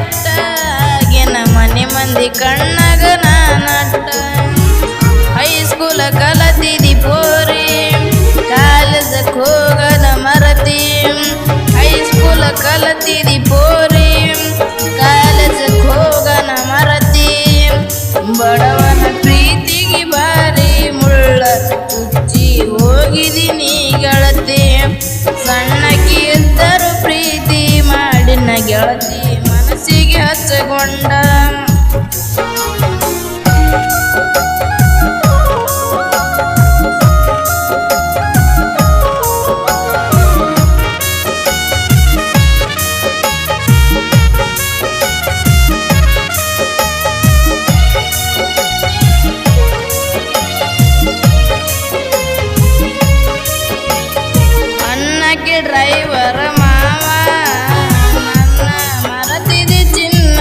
ಕೆಟ್ಟ ಆಗಿನ ಮನೆ ಮಂದಿ ಕಣ್ಣಾಗ ನಾನಟ್ಟ ಹೈಸ್ಕೂಲ ಕಲತಿದಿ ಪೋರಿ ಕಾಲೇಜಕ್ಕೆ ಹೋಗದ ಮರತಿ ಹೈಸ್ಕೂಲ ಕಲತಿದಿ ಪೋರಿ ಕಾಲೇಜಕ್ಕೆ ಹೋಗನ ಮರತಿ ಬಡವನ ಪ್ರೀತಿಗೆ ಬಾರಿ ಮುಳ್ಳ ಚುಚ್ಚಿ ಹೋಗಿದ್ದೀನಿ ಗೆಳತಿ ಸಣ್ಣಕಿ ಇದ್ದರು ಪ್ರೀತಿ ಮಾಡಿನ ಗೆಳತಿ ಮನಸ್ಸಿಗೆ ಹಚ್ಚಗೊಂಡ ಡ್ರೈವರ್ ಮಾವ ನನ್ನ ಮರತಿದಿ ಚಿನ್ನ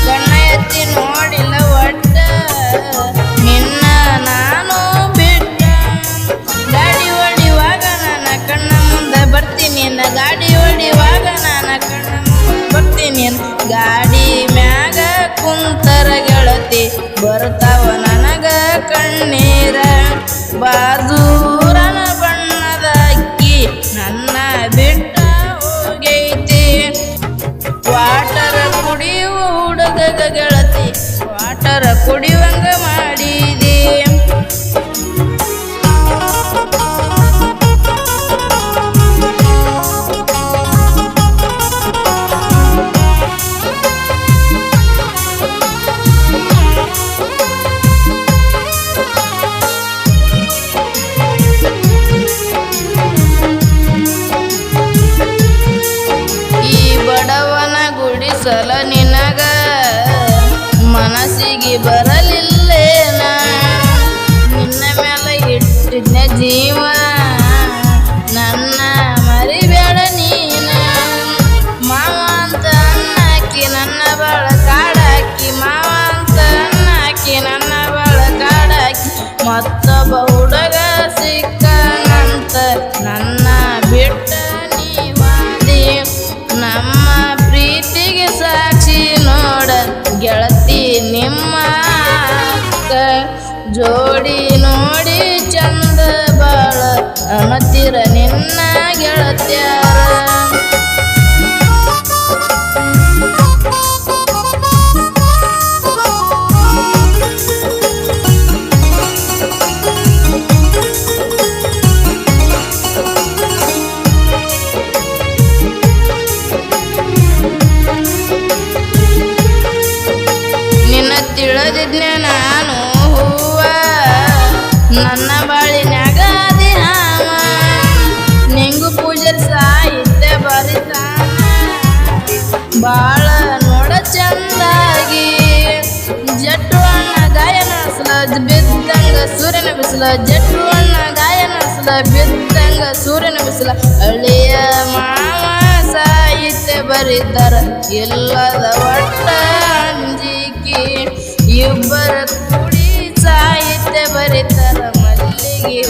ಕಣ್ಣ ಎತ್ತಿ ನೋಡಿಲ್ಲ ಒಟ್ಟ ನಿನ್ನ ನಾನು ಬಿಟ್ಟ ಗಾಡಿ ಹೊಡಿವಾಗ ನನ್ನ ಕಣ್ಣ ಮುಂದೆ ಬರ್ತೀನಿ ಗಾಡಿ ಹೊಡಿವಾಗ ನನ್ನ ಕಣ್ಣ ಮುಂದೆ ಬರ್ತೀನಿ ಗಾಡಿ ಮ್ಯಾಗ ಕುಂತರ ಗೆಳತಿ ಬರ್ತಾವ ನನಗ ಕಣ್ಣೀರ ಬಾಜೂರನ ಬಣ್ಣದ ಅಕ್ಕಿ ನನ್ನ ಬಿಟ್ಟ ಹೋಗೈತಿ ವಾಟರ್ ಕುಡಿಯುವ ಹುಡುಗ ಗೆಳತಿ ವಾಟರ್ ಕುಡಿಯುವಂಗ ಮಾಡಿದೆ ಬಡವನ ಗುಡಿಸಲ ನಿನಗ ಮನಸ್ಸಿಗೆ ಬರಲಿಲ್ಲೇನ ನಿನ್ನ ಮೇಲೆ ಇಟ್ಟಿದ್ನ ಜೀವ ನನ್ನ ಮರಿಬೇಡ ನೀನ ಮಾವ ಅಂತ ಅನ್ನಾಕಿ ನನ್ನ ಬಾಳ ಕಾಡಾಕಿ ಮಾವ ಅಂತ ಅನ್ನಾಕಿ ನನ್ನ ಬಾಳ ಕಾಡಾಕಿ ಮತ್ತೊಬ್ಬ ಹುಡುಗ ಸಿಕ್ಕನಂತ ನನ್ನ ಬಿಟ್ಟ ನೀವಾದಿ ನಮ್ಮ ಪ್ರೀತಿಗೆ ಸಾಕ್ಷಿ ನೋಡ ಗೆಳತಿ ನಿಮ್ಮ ಅಕ್ಕ ಜೋಡಿ ನೋಡಿ ಚಂದ ಬಾಳ ಅನತಿರ ನಿನ್ನ ಗೆಳತ್ಯಾರ ತಿಳಿದಿದ್ನ ನಾನು ಹೂವ ನನ್ನ ಬಾಳಿನ್ಯಾಗ ಅದಿ ಹಾವ ನಿಂಗು ಪೂಜೆ ಸಾಹಿತ್ಯ ಬರಿತಾನ ಬಾಳ ನೋಡ ಚಂದಾಗಿ ಜಟ್ಟು ಅಣ್ಣ ಗಾಯನ ಬಿದ್ದಂಗ ಸೂರ್ಯನ ಬಿಸಿಲ ಜಟ್ಟು ಅಣ್ಣ ಗಾಯನ ಬಿದ್ದಂಗ ಸೂರ್ಯನ ಬಿಸಿಲ ಹಳ್ಳಿಯ ಮಾವ ಸಾಹಿತ್ಯ ಬರೀತಾರ ಇಲ್ಲದ ಒಟ್ಟ ಅಂಜಿಕೆ ಇಬ್ಬರ ಕೂಡಿ ಸಾಹಿತ್ಯ ಬರೀತಾರ ಮಲ್ಲಿಗೆ